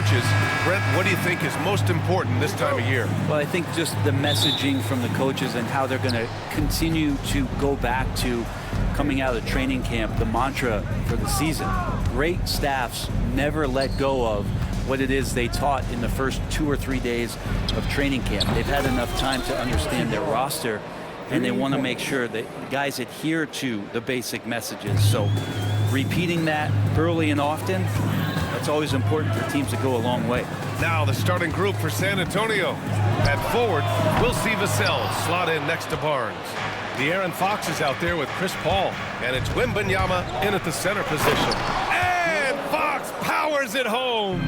coaches. Brent, what do you think is most important this time of year? Well, I think just the messaging from the coaches and how they're going to continue to go back to coming out of training camp, the mantra for the season. Great staffs never let go of what it is they taught in the first 2 or 3 days of training camp. They've had enough time to understand their roster, and they want to make sure that guys adhere to the basic messages. So repeating that early and often, that's always important for teams to go a long way. Now the starting group for San Antonio. At forward, we'll see Vassell slot in next to Barnes. De'Aaron Fox is out there with Chris Paul, and it's Wembanyama in at the center position. And Fox powers it home.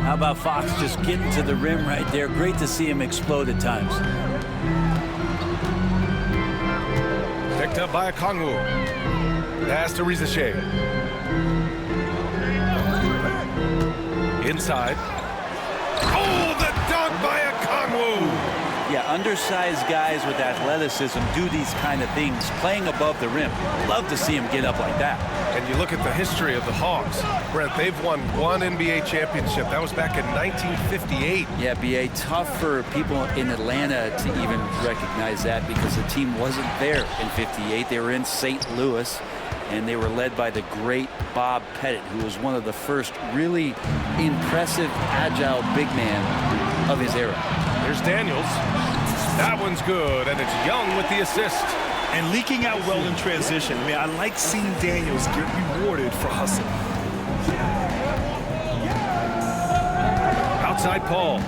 How about Fox just getting to the rim right there? Great to see him explode at times. Picked up by Okongwu. Pass to Rizache. Inside. Oh, the dunk by Okongwu. Yeah, undersized guys with athleticism do these kind of things, playing above the rim. Love to see him get up like that. And you look at the history of the Hawks. Brent, they've won one NBA championship. That was back in 1958. Yeah, B.A., tough for people in Atlanta to even recognize that because the team wasn't there in 58. They were in St. Louis, and they were led by the great Bob Pettit, who was one of the first really impressive, agile big man of his era. Here's Daniels. That one's good, and it's Young with the assist. And leaking out well in transition. I mean, I like seeing Daniels get rewarded for hustle. Outside Paul.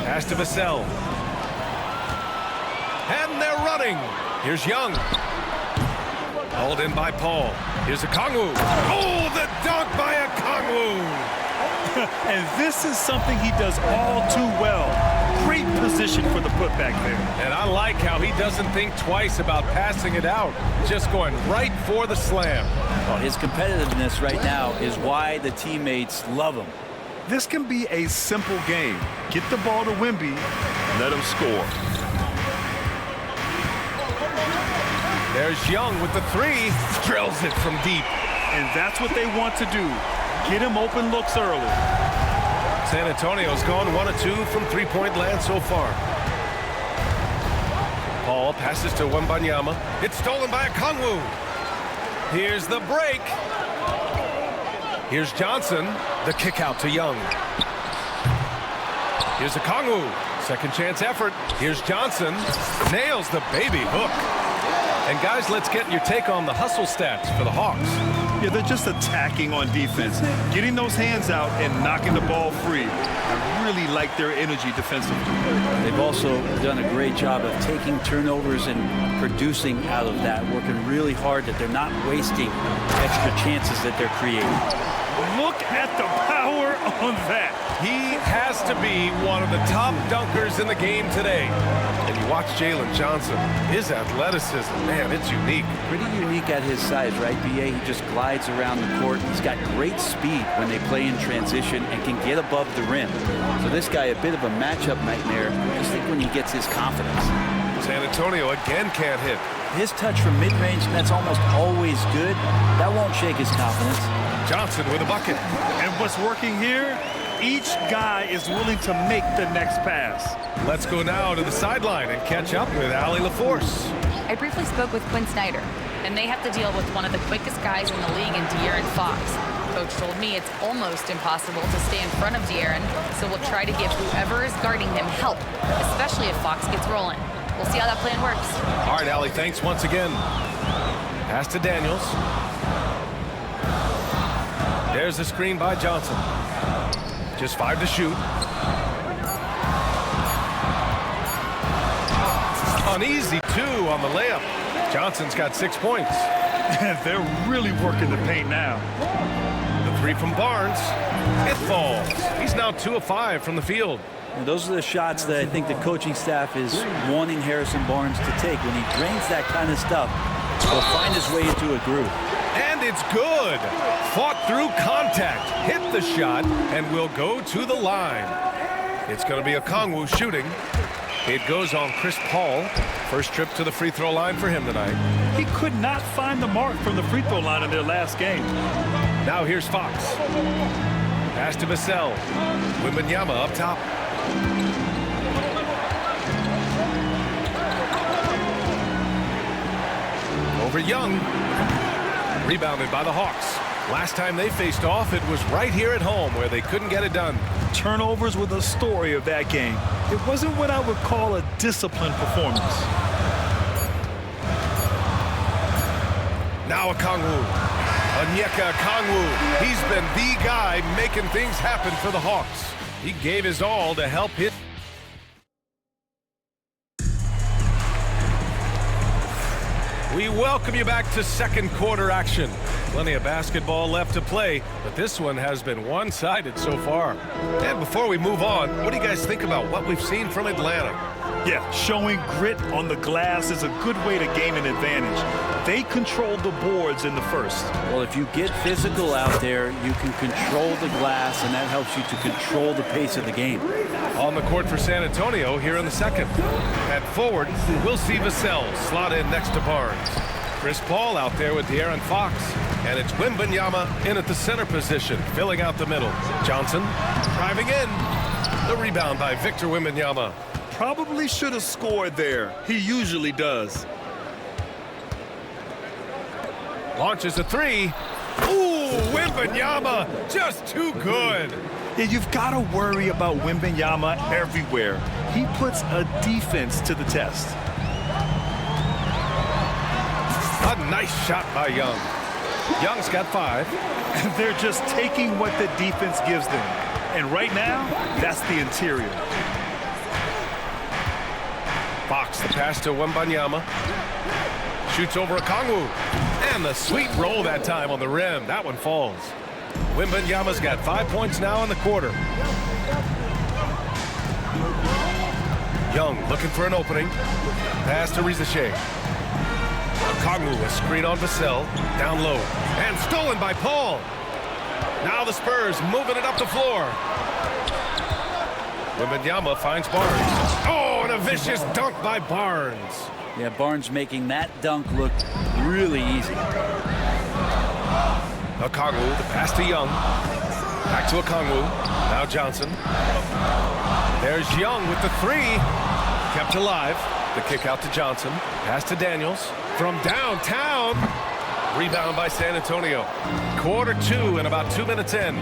Pass to Vassell. And they're running. Here's Young. Hauled in by Paul. Here's Okongwu. Oh, the dunk by Okongwu. And this is something he does all too well. Great position for the putback there. And I like how he doesn't think twice about passing it out. Just going right for the slam. Well, his competitiveness right now is why the teammates love him. This can be a simple game. Get the ball to Wemby, let him score. There's Young with the three. Drills it from deep. And that's what they want to do. Get him open looks early. San Antonio's gone 1 of 2 from three-point land so far. Paul passes to Wembanyama. It's stolen by Okongwu. Here's the break. Here's Johnson. The kick out to Young. Here's Okongwu. Second chance effort. Here's Johnson. Nails the baby hook. And guys, let's get your take on the hustle stats for the Hawks. Yeah, they're just attacking on defense, getting those hands out and knocking the ball free. I really like their energy defensively. They've also done a great job of taking turnovers and producing out of that, working really hard that they're not wasting extra chances that they're creating. Look at the power on that. He has to be one of the top dunkers in the game today. And you watch Jalen Johnson, his athleticism, man, it's unique. Pretty unique at his size, right, B.A.? He just glides around the court. He's got great speed when they play in transition and can get above the rim. So this guy, a bit of a matchup nightmare, just think when he gets his confidence. San Antonio again can't hit. His touch from mid-range, that's almost always good. That won't shake his confidence. Johnson with a bucket. And what's working here? Each guy is willing to make the next pass. Let's go now to the sideline and catch up with Allie LaForce. I briefly spoke with Quinn Snyder, and they have to deal with one of the quickest guys in the league in De'Aaron Fox. Coach told me it's almost impossible to stay in front of De'Aaron, so we'll try to give whoever is guarding him help, especially if Fox gets rolling. We'll see how that plan works. All right, Allie, thanks once again. Pass to Daniels. There's the screen by Johnson. Just 5 to shoot. An easy 2 on the layup. Johnson's got 6 points. They're really working the paint now. The 3 from Barnes. It falls. He's now 2 of 5 from the field. And those are the shots that I think the coaching staff is wanting Harrison Barnes to take. When he drains that kind of stuff, he'll find his way into a groove. And it's good. Fought through contact, hit the shot, and will go to the line. It's going to be Okongwu shooting. It goes on Chris Paul. First trip to the free throw line for him tonight. He could not find the mark from the free throw line in their last game. Now here's Fox. Pass to Vassell. Wembanyama up top. Over Young. Rebounded by the Hawks. Last time they faced off, it was right here at home where they couldn't get it done. Turnovers were the story of that game. It wasn't what I would call a disciplined performance. Now Okongwu. Onyeka Okongwu. He's been the guy making things happen for the Hawks. He gave his all to help hit. We welcome you back to second quarter action. Plenty of basketball left to play, but this one has been one-sided so far. And before we move on, what do you guys think about what we've seen from Atlanta? Yeah, showing grit on the glass is a good way to gain an advantage. They controlled the boards in the first. Well, if you get physical out there, you can control the glass, and that helps you to control the pace of the game. On the court for San Antonio here in the second. At forward, we'll see Vassell slot in next to Barnes. Chris Paul out there with De'Aaron Fox. And it's Wembanyama in at the center position, filling out the middle. Johnson driving in. The rebound by Victor Wembanyama. Probably should have scored there. He usually does. Launches a three. Ooh, Wembanyama, just too good. Yeah, you've got to worry about Wembanyama everywhere. He puts a defense to the test. A nice shot by Young. Young's got 5. They're just taking what the defense gives them. And right now, that's the interior. Fox, the pass to Wembanyama. Shoots over Okongwu. And the sweet roll that time on the rim. That one falls. Wembanyama's got 5 points now in the quarter. Young looking for an opening. Pass to Rizachet. Okongwu, a screen on Vassell. Down low. And stolen by Paul. Now the Spurs moving it up the floor. Wembanyama finds Barnes. Oh, and a vicious dunk by Barnes. Yeah, Barnes making that dunk look really easy. Okongwu, the pass to Young. Back to Okongwu. Now Johnson. There's Young with the 3. Kept alive. The kick out to Johnson. Pass to Daniels. From downtown. Rebound by San Antonio. Quarter 2 and about 2 minutes in.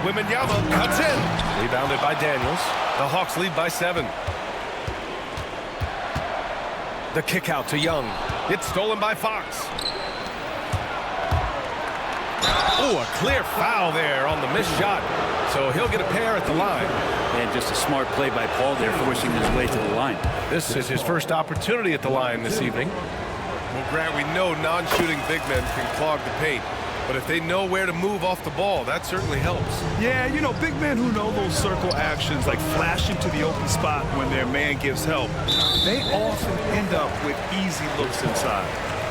Wembanyama cuts in. Rebounded by Daniels. The Hawks lead by 7. The kick out to Young. It's stolen by Fox. Oh, a clear foul there on the missed shot. So he'll get a pair at the line. And just a smart play by Paul there, forcing his way to the line. This is his first opportunity at the line this evening. Well, Grant, we know non-shooting big men can clog the paint. But if they know where to move off the ball, that certainly helps. Yeah, you know, big men who know those circle actions, like flashing to the open spot when their man gives help, they often end up with easy looks inside.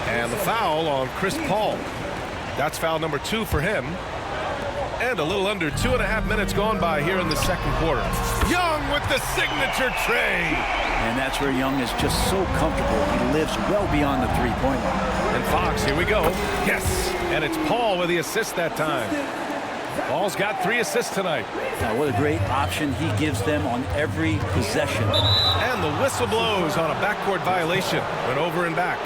And the foul on Chris Paul. That's foul number 2 for him. And a little under 2.5 minutes gone by here in the second quarter. Young with the signature tray. And that's where Young is just so comfortable. He lives well beyond the three-point line. And Fox, here we go. Yes. And it's Paul with the assist that time. Paul's got 3 assists tonight. Now, what a great option he gives them on every possession. And the whistle blows on a backcourt violation. Went over and back.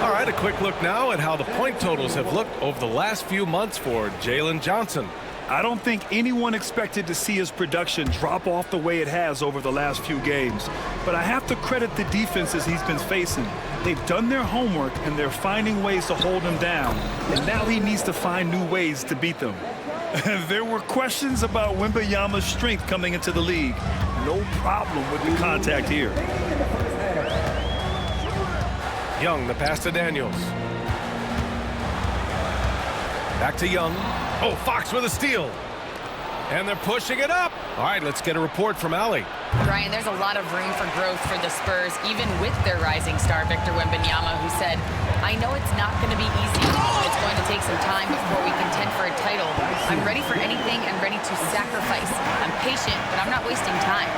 All right, a quick look now at how the point totals have looked over the last few months for Jalen Johnson. I don't think anyone expected to see his production drop off the way it has over the last few games. But I have to credit the defenses he's been facing. They've done their homework, and they're finding ways to hold him down. And now he needs to find new ways to beat them. There were questions about Wembanyama's strength coming into the league. No problem with the contact here. Young, the pass to Daniels. Back to Young. Oh, Fox with a steal. And they're pushing it up. All right, let's get a report from Allie. Ryan, there's a lot of room for growth for the Spurs, even with their rising star, Victor Wembanyama, who said, I know it's not going to be easy. It's going to take some time before we contend for a title. I'm ready for anything and ready to sacrifice. I'm patient, but I'm not wasting time.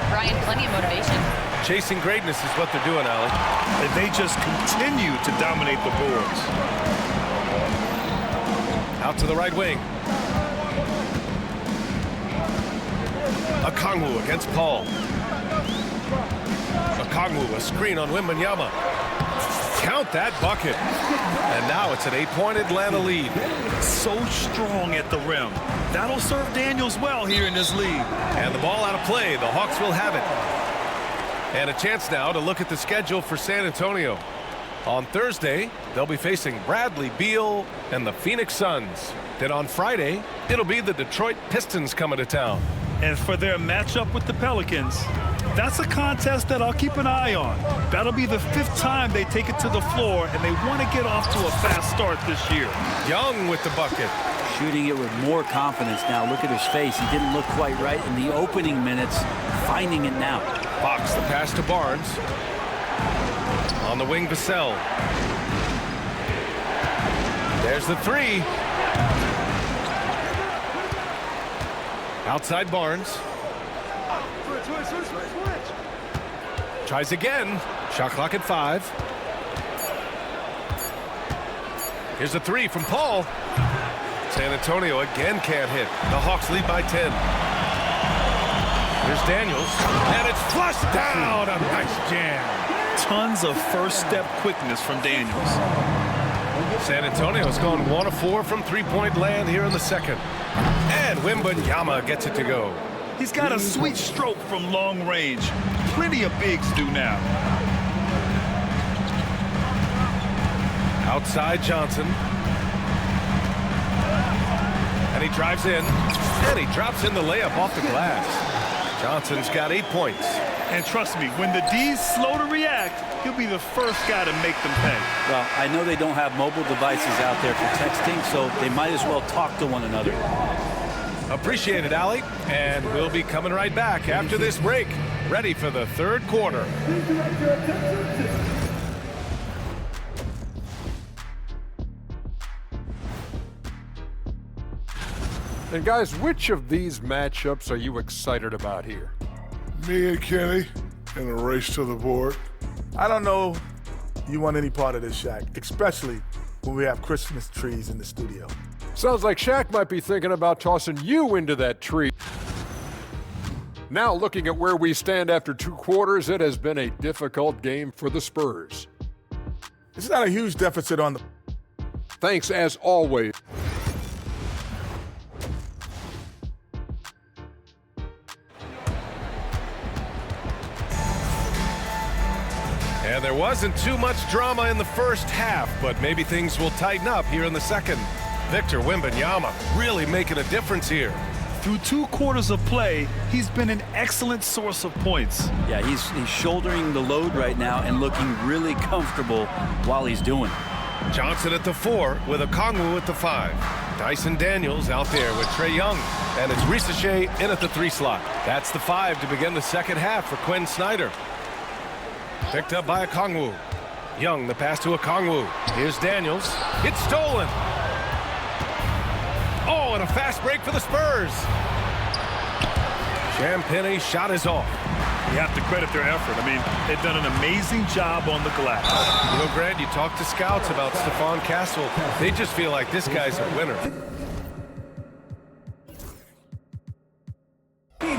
Ryan, plenty of motivation. Chasing greatness is what they're doing, Allie. And they just continue to dominate the boards. Out to the right wing. Okongwu against Paul. Okongwu, a screen on Wembanyama. Count that bucket. And now it's an 8-point Atlanta lead. So strong at the rim. That'll serve Daniels well here in this league. And the ball out of play. The Hawks will have it. And a chance now to look at the schedule for San Antonio. On Thursday, they'll be facing Bradley Beal and the Phoenix Suns. Then on Friday, it'll be the Detroit Pistons coming to town. And for their matchup with the Pelicans, that's a contest that I'll keep an eye on. That'll be the 5th time they take it to the floor, and they want to get off to a fast start this year. Young with the bucket. Shooting it with more confidence now. Look at his face. He didn't look quite right in the opening minutes. Finding it now. Fox the pass to Barnes. On the wing, Vassell. There's the 3. Outside Barnes. Tries again. Shot clock at 5. Here's a 3 from Paul. San Antonio again can't hit. The Hawks lead by 10. Here's Daniels. And it's flushed down. A nice jam. Tons of first-step quickness from Daniels. San Antonio's gone 1 of 4 from three-point land here in the second. And Wembanyama gets it to go. He's got a sweet stroke from long range. Plenty of bigs do now. Outside Johnson. And he drives in. And he drops in the layup off the glass. Johnson's got 8 points. And trust me, when the D's slow to react, he'll be the first guy to make them pay. Well, I know they don't have mobile devices out there for texting, so they might as well talk to one another. Appreciate it, Allie. And we'll be coming right back after this break. Ready for the third quarter. And guys, which of these matchups are you excited about here? Me and Kenny in a race to the board. I don't know you want any part of this, Shaq, especially when we have Christmas trees in the studio. Sounds like Shaq might be thinking about tossing you into that tree. Now looking at where we stand after 2 quarters, it has been a difficult game for the Spurs. It's not a huge deficit on the... Thanks as always. And there wasn't too much drama in the first half, but maybe things will tighten up here in the second. Victor Wembanyama really making a difference here. Through 2 quarters of play, he's been an excellent source of points. Yeah, he's shouldering the load right now and looking really comfortable while he's doing it. Johnson at the 4 with Okongwu at the 5. Dyson Daniels out there with Trae Young. And it's Risache in at the 3 slot. That's the 5 to begin the second half for Quinn Snyder. Picked up by Okongwu. Young, the pass to Okongwu. Here's Daniels. It's stolen. Oh, and a fast break for the Spurs. Champagne's shot is off. You have to credit their effort. I mean, they've done an amazing job on the glass. You know, Grant, you talk to scouts about Stephon Castle. They just feel like this guy's a winner.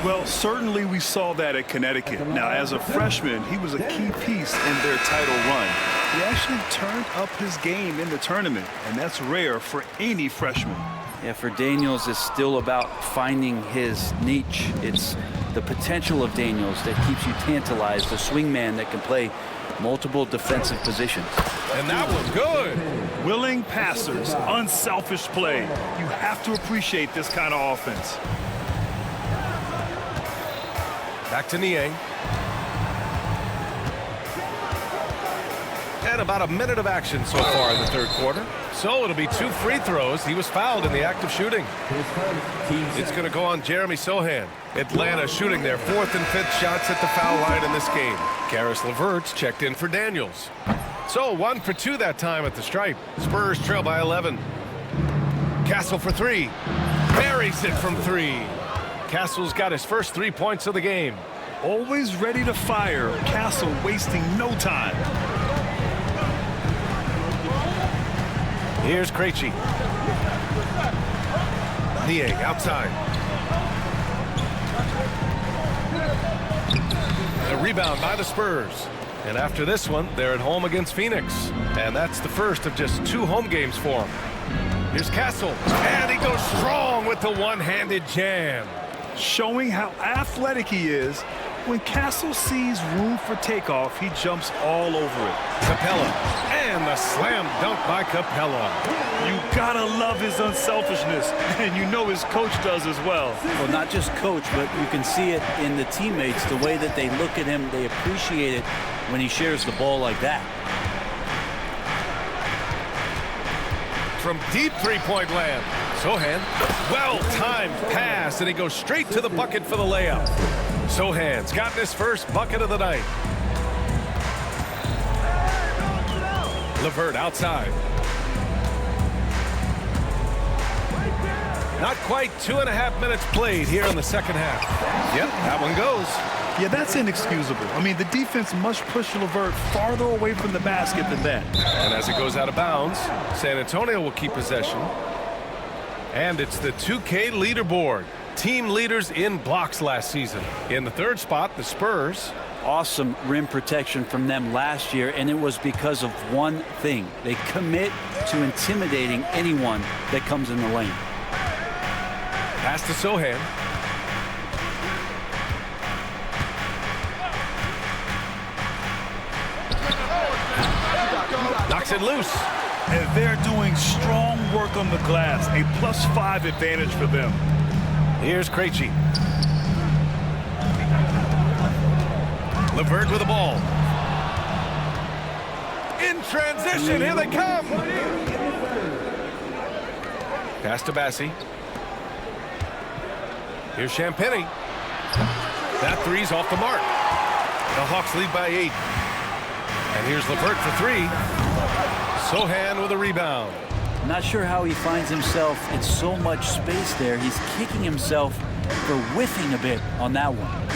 Well, certainly we saw that at Connecticut. Now, as a freshman, he was a key piece in their title run. He actually turned up his game in the tournament, and that's rare for any freshman. Yeah, for Daniels, it's still about finding his niche. It's the potential of Daniels that keeps you tantalized, the swingman that can play multiple defensive positions. And that was good. Willing passers, unselfish play. You have to appreciate this kind of offense. Back to Niang. And about a minute of action so far in the third quarter. So it'll be 2 free throws. He was fouled in the act of shooting. It's going to go on Jeremy Sohan. Atlanta shooting their 4th and 5th shots at the foul line in this game. Karis LeVert's checked in for Daniels. So 1 for 2 that time at the stripe. Spurs trail by 11. Castle for 3. Buries it from 3. Castle's got his first 3 points of the game. Always ready to fire. Castle wasting no time. Here's Krejci. Niang outside. The rebound by the Spurs. And after this one, they're at home against Phoenix. And that's the first of just 2 home games for them. Here's Castle. And he goes strong with the one-handed jam. Showing how athletic he is. When Castle sees room for takeoff, he jumps all over it. Capella. And the slam dunk by Capella. You gotta love his unselfishness, and you know his coach does as well. Well, not just coach, but you can see it in the teammates, the way that they look at him. They appreciate it when he shares the ball like that. From deep three-point land. Sohan, well-timed pass, and he goes straight to the bucket for the layup. Sohan's gotten his first bucket of the night. LeVert outside. Not quite 2.5 minutes played here in the second half. Yep, that one goes. Yeah, that's inexcusable. I mean, the defense must push LeVert farther away from the basket than that. And as it goes out of bounds, San Antonio will keep possession. And it's the 2K leaderboard. Team leaders in blocks last season. In the third spot, the Spurs. Awesome rim protection from them last year, and it was because of one thing. They commit to intimidating anyone that comes in the lane. Pass to Sohan. Knocks it loose. And they're doing strong work on the glass. A +5 advantage for them. Here's Krejci. LeVert with the ball. In transition, here they come. Pass to Bassi. Here's Champagny. That three's off the mark. The Hawks lead by 8. And here's LeVert for 3. Sohan with a rebound. Not sure how he finds himself in so much space there. He's kicking himself for whiffing a bit on that one.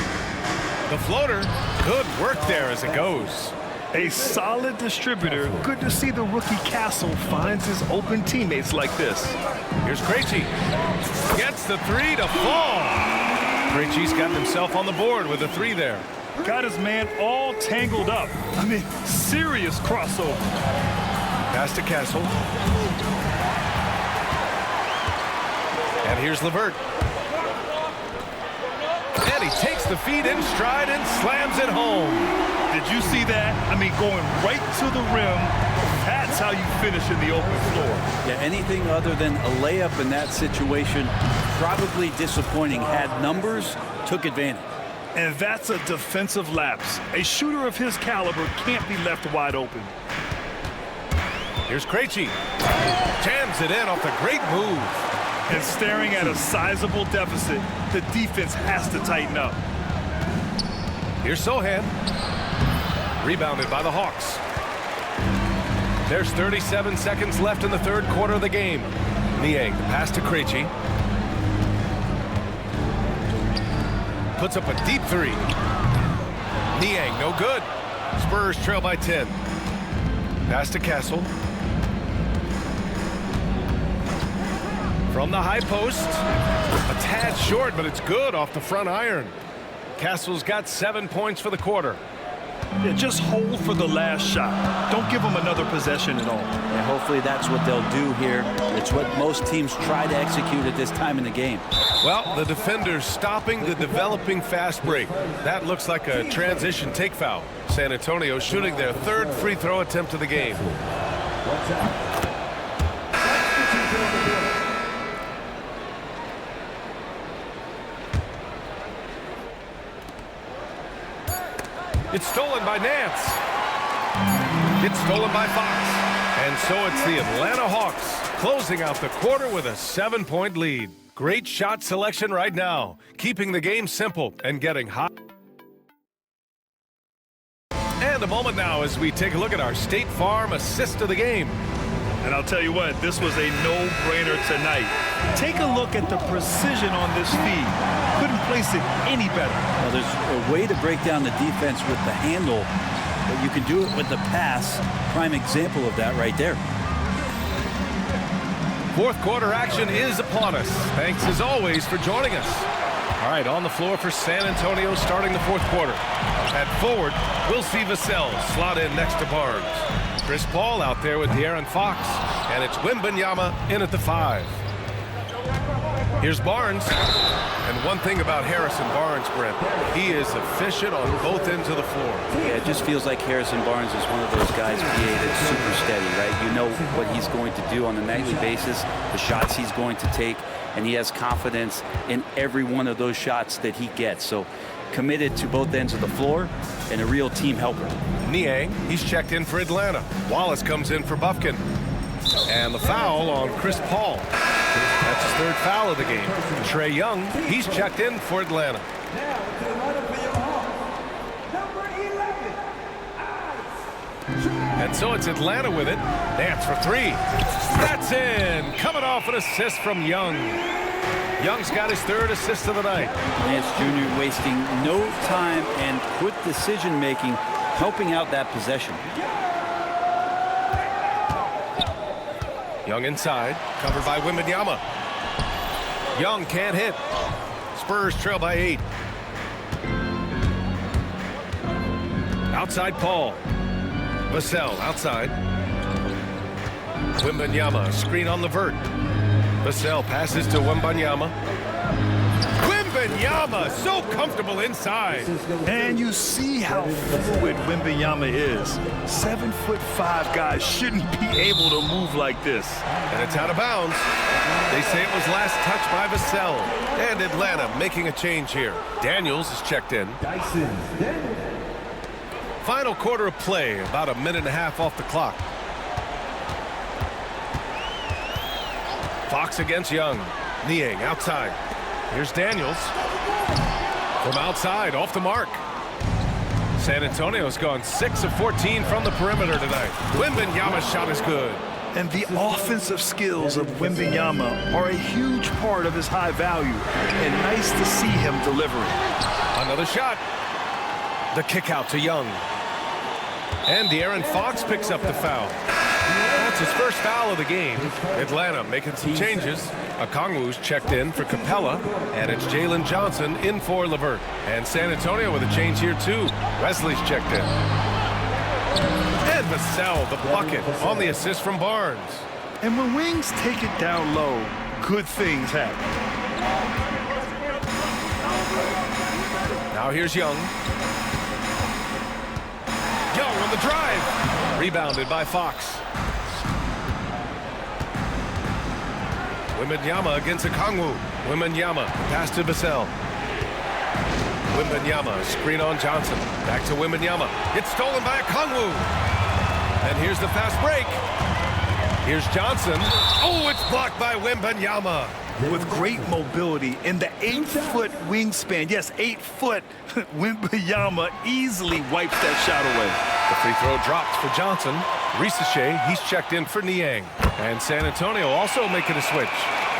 The floater, good work there as it goes. A solid distributor. Good to see the rookie Castle finds his open teammates like this. Here's Krejci. Gets the 3 to fall. Krejci's gotten himself on the board with a 3 there. Got his man all tangled up. I mean, serious crossover. Pass to Castle. And here's LeVert. And he takes the feed in stride and slams it home. Did you see that? I mean, going right to the rim. That's how you finish in the open floor. Yeah, anything other than a layup in that situation, probably disappointing. Had numbers, took advantage. And that's a defensive lapse. A shooter of his caliber can't be left wide open. Here's Krejci. Jams it in off a great move. And staring at a sizable deficit, the defense has to tighten up. Here's Sohan. Rebounded by the Hawks. There's 37 seconds left in the third quarter of the game. Niang, the pass to Krejci. Puts up a deep 3. Niang, no good. Spurs trail by 10. Pass to Castle. From the high post. A tad short, but it's good off the front iron. Castle's got 7 points for the quarter. Yeah, just hold for the last shot. Don't give them another possession at all. And hopefully that's what they'll do here. It's what most teams try to execute at this time in the game. Well, the defender's stopping the developing fast break. That looks like a transition take foul. San Antonio shooting their 3rd free throw attempt of the game. It's stolen by Nance. It's stolen by Fox. And so it's the Atlanta Hawks closing out the quarter with a 7-point lead. Great shot selection right now, keeping the game simple and getting hot. And a moment now as we take a look at our State Farm assist of the game. And I'll tell you what, this was a no-brainer tonight. Take a look at the precision on this feed. Couldn't place it any better. Well, there's a way to break down the defense with the handle, but you can do it with the pass. Prime example of that right there. Fourth quarter action is upon us. Thanks as always for joining us. All right, on the floor for San Antonio starting the fourth quarter. At forward, we'll see Vassell slot in next to Barnes. Chris Paul out there with De'Aaron Fox, and it's Wembanyama in at the 5. Here's Barnes. And one thing about Harrison Barnes, Brent, he is efficient on both ends of the floor. Yeah, it just feels like Harrison Barnes is one of those guys, PA, that's super steady, right? You know what he's going to do on a nightly basis, the shots he's going to take, and he has confidence in every one of those shots that he gets. So committed to both ends of the floor and a real team helper. Niang, he's checked in for Atlanta. Wallace comes in for Bufkin. And the foul on Chris Paul. That's his third foul of the game. Trae Young, he's checked in for Atlanta. And so it's Atlanta with it. Dance for 3. That's in. Coming off an assist from Young. Young's got his third assist of the night. Lance Jr. wasting no time and quick decision-making, helping out that possession. Young inside, covered by Wembanyama. Young can't hit. Spurs trail by 8. Outside Paul. Vassell outside. Wembanyama, screen on Levert. Vassell passes to Wembanyama. Wembanyama, so comfortable inside. And you see how fluid Wembanyama is. 7'5" guys shouldn't be able to move like this. And it's out of bounds. They say it was last touched by Vassell. And Atlanta making a change here. Daniels is checked in. Final quarter of play, about a minute and a half off the clock. Fox against Young. Niang outside. Here's Daniels. From outside, off the mark. San Antonio's gone 6 of 14 from the perimeter tonight. Wembanyama's shot is good. And the offensive skills of Wembanyama are a huge part of his high value. And nice to see him delivering. Another shot. The kick out to Young. And De'Aaron Fox picks up the foul. That's his first foul of the game. Atlanta making some changes. Okongwu's checked in for Capella, and it's Jalen Johnson in for Levert. And San Antonio with a change here too. Wesley's checked in. And Vassell, the bucket, on the assist from Barnes. And when wings take it down low, good things happen. Now here's Young. Young on the drive. Rebounded by Fox. Wembanyama against Okongwu. Wembanyama, pass to Vassell. Wembanyama, screen on Johnson. Back to Wembanyama. It's stolen by Okongwu. And here's the fast break. Here's Johnson. Oh, it's blocked by Wembanyama. With great mobility in the 8-foot wingspan, yes, 8 foot, Wembanyama easily wipes that shot away. The free throw drops for Johnson. Ricochet, he's checked in for Niang. And San Antonio also making a switch.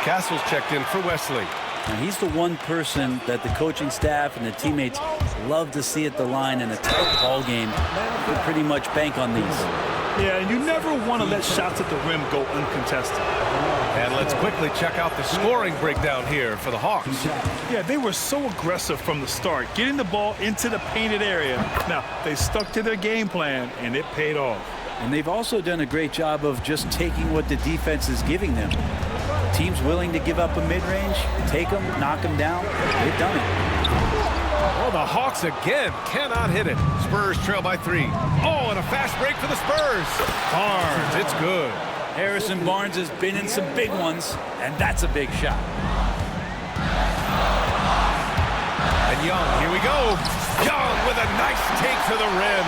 Castle's checked in for Wesley. And he's the one person that the coaching staff and the teammates love to see at the line in a tight ball game. They pretty much bank on these. Yeah, and you never want to let shots at the rim go uncontested. And let's quickly check out the scoring breakdown here for the Hawks. Yeah, they were so aggressive from the start, getting the ball into the painted area. Now, they stuck to their game plan, and it paid off. And they've also done a great job of just taking what the defense is giving them. Teams willing to give up a mid-range, take them, knock them down. They've done it. Oh, the Hawks again cannot hit it. Spurs trail by 3. Oh, and a fast break for the Spurs. Barnes, it's good. Harrison Barnes has been in some big ones, and that's a big shot. And Young, here we go. Young with a nice take to the rim.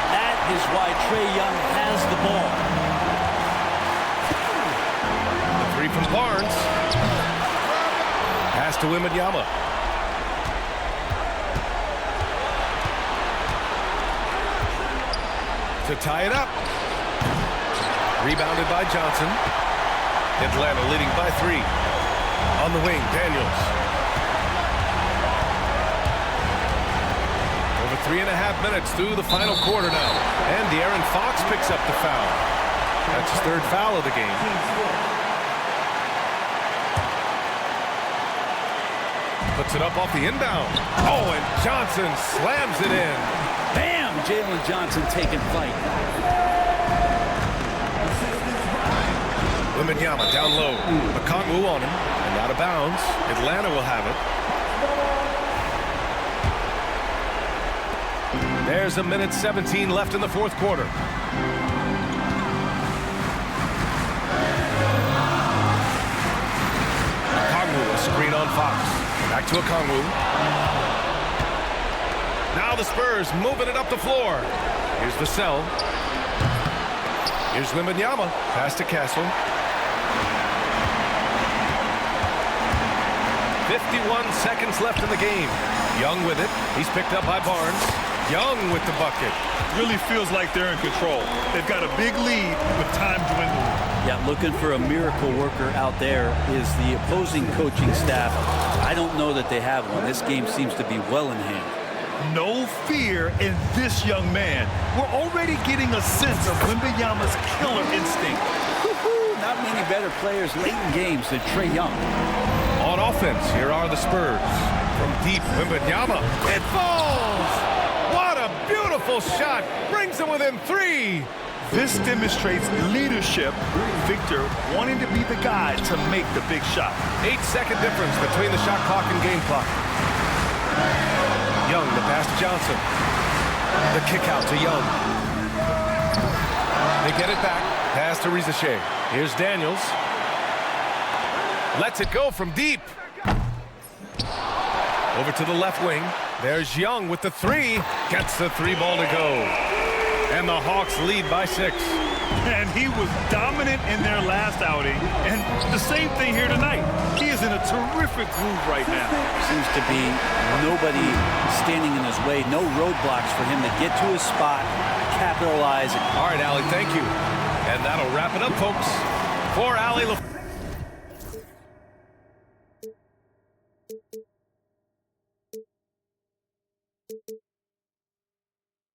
That is why Trae Young has the ball. The 3 from Barnes. Pass to Wembanyama. To tie it up. Rebounded by Johnson. Atlanta leading by 3. On the wing, Daniels. Over 3.5 minutes through the final quarter now. And De'Aaron Fox picks up the foul. That's his third foul of the game. Puts it up off the inbound. Oh, and Johnson slams it in. Bam! Jalen Johnson taking flight. Wembanyama down low. Okongwu on him. And out of bounds. Atlanta will have it. There's a minute 17 left in the fourth quarter. Okongwu, a screen on Fox. Back to Okongwu. Now the Spurs moving it up the floor. Here's Vassell. Here's Wembanyama. Pass to Castle. 51 seconds left in the game. Young with it. He's picked up by Barnes. Young with the bucket. Really feels like they're in control. They've got a big lead with time dwindling. Yeah, looking for a miracle worker out there is the opposing coaching staff. I don't know that they have one. This game seems to be well in hand. No fear in this young man. We're already getting a sense of Wembanyama's killer instinct. Not many better players late in games than Trae Young. On offense, here are the Spurs. From deep, Wembanyama. It falls! What a beautiful shot! Brings them within 3. This demonstrates leadership. Victor wanting to be the guy to make the big shot. 8-second difference between the shot clock and game clock. Young, the pass to Johnson. The kick out to Young. They get it back. Pass to Rizachet. Here's Daniels. Lets it go from deep. Over to the left wing. There's Young with the 3. Gets the 3 ball to go. And the Hawks lead by 6. And he was dominant in their last outing. And the same thing here tonight. He is in a terrific groove right now. Seems to be nobody standing in his way. No roadblocks for him to get to his spot, capitalize. All right, Allie, thank you. And that'll wrap it up, folks. For Allie LaFleur.